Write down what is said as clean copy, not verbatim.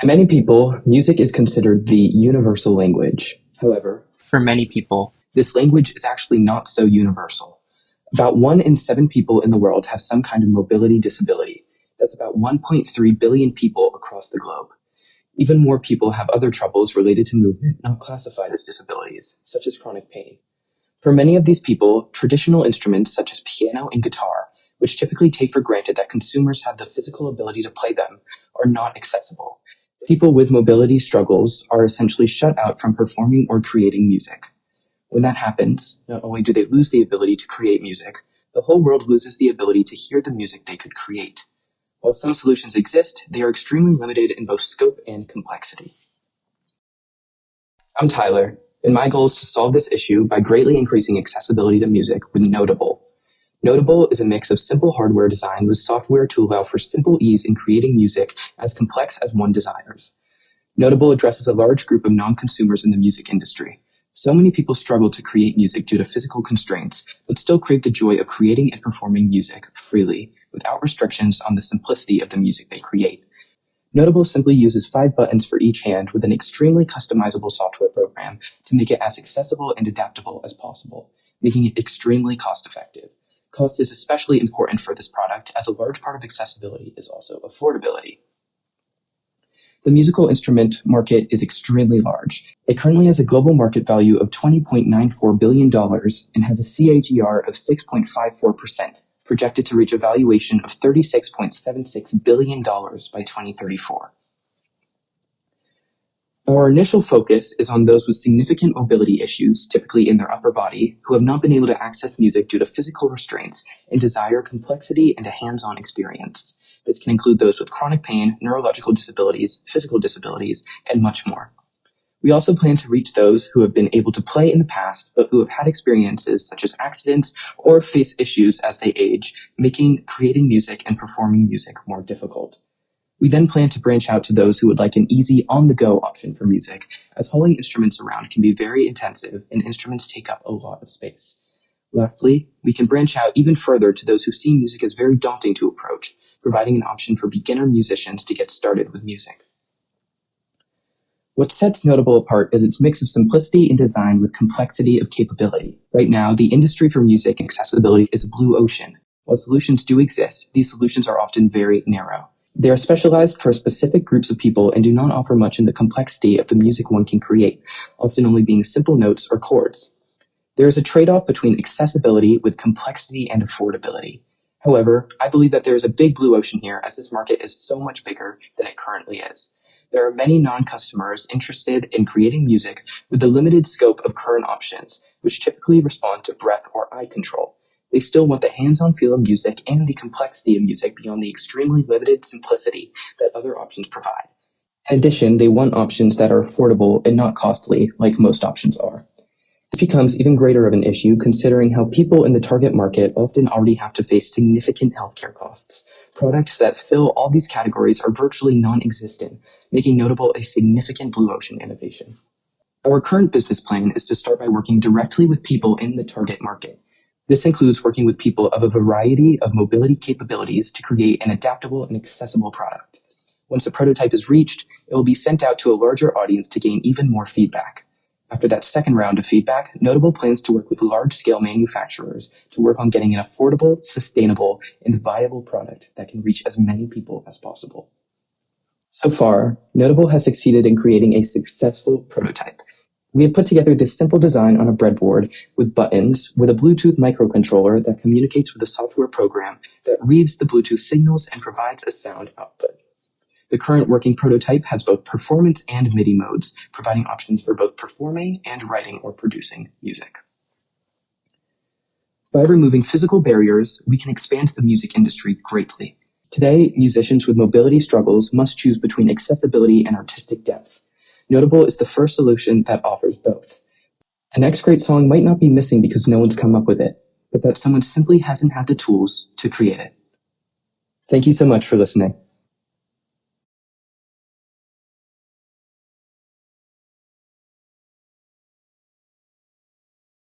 By many people, music is considered the universal language. However, For many people, this language is actually not so universal. About 1 in 7 people in the world have some kind of mobility disability. That's about 1.3 billion people across the globe. Even more people have other troubles related to movement not classified as disabilities, such as chronic pain. For many of these people, traditional instruments such as piano and guitar, which typically take for granted that consumers have the physical ability to play them, are not accessible. People with mobility struggles are essentially shut out from performing or creating music. When that happens, not only do they lose the ability to create music, the whole world loses the ability to hear the music they could create. While some solutions exist, they are extremely limited in both scope and complexity. I'm Tyler, and my goal is to solve this issue by greatly increasing accessibility to music with NoteAble. NoteAble is a mix of simple hardware design with software to allow for simple ease in creating music as complex as one desires. NoteAble addresses a large group of non-consumers in the music industry. So many people struggle to create music due to physical constraints, but still crave the joy of creating and performing music freely, without restrictions on the simplicity of the music they create. NoteAble simply uses 5 buttons for each hand with an extremely customizable software program to make it as accessible and adaptable as possible, making it extremely cost-effective. Cost is especially important for this product, as a large part of accessibility is also affordability. The musical instrument market is extremely large. It currently has a global market value of $20.94 billion and has a CAGR of 6.54%, projected to reach a valuation of $36.76 billion by 2034. Our initial focus is on those with significant mobility issues, typically in their upper body, who have not been able to access music due to physical restraints and desire complexity and a hands-on experience. This can include those with chronic pain, neurological disabilities, physical disabilities, and much more. We also plan to reach those who have been able to play in the past, but who have had experiences such as accidents or face issues as they age, making creating music and performing music more difficult. We then plan to branch out to those who would like an easy, on-the-go option for music, as hauling instruments around can be very intensive and instruments take up a lot of space. Lastly, we can branch out even further to those who see music as very daunting to approach, providing an option for beginner musicians to get started with music. What sets NoteAble apart is its mix of simplicity in design with complexity of capability. Right now, the industry for music accessibility is a blue ocean. While solutions do exist, these solutions are often very narrow. They are specialized for specific groups of people and do not offer much in the complexity of the music one can create, often only being simple notes or chords. There is a trade-off between accessibility with complexity and affordability. However, I believe that there is a big blue ocean here, as this market is so much bigger than it currently is. There are many non-customers interested in creating music with the limited scope of current options, which typically respond to breath or eye control. They still want the hands-on feel of music and the complexity of music beyond the extremely limited simplicity that other options provide. In addition, they want options that are affordable and not costly, like most options are. This becomes even greater of an issue considering how people in the target market often already have to face significant healthcare costs. Products that fill all these categories are virtually non-existent, making NoteAble a significant blue ocean innovation. Our current business plan is to start by working directly with people in the target market. This includes working with people of a variety of mobility capabilities to create an adaptable and accessible product. Once the prototype is reached, it will be sent out to a larger audience to gain even more feedback. After that second round of feedback, NoteAble plans to work with large-scale manufacturers to work on getting an affordable, sustainable, and viable product that can reach as many people as possible. So far, NoteAble has succeeded in creating a successful prototype. We have put together this simple design on a breadboard with buttons with a Bluetooth microcontroller that communicates with a software program that reads the Bluetooth signals and provides a sound output. The current working prototype has both performance and MIDI modes, providing options for both performing and writing or producing music. By removing physical barriers, we can expand the music industry greatly. Today, musicians with mobility struggles must choose between accessibility and artistic depth. NoteAble is the first solution that offers both. The next great song might not be missing because no one's come up with it, but that someone simply hasn't had the tools to create it. Thank you so much for listening.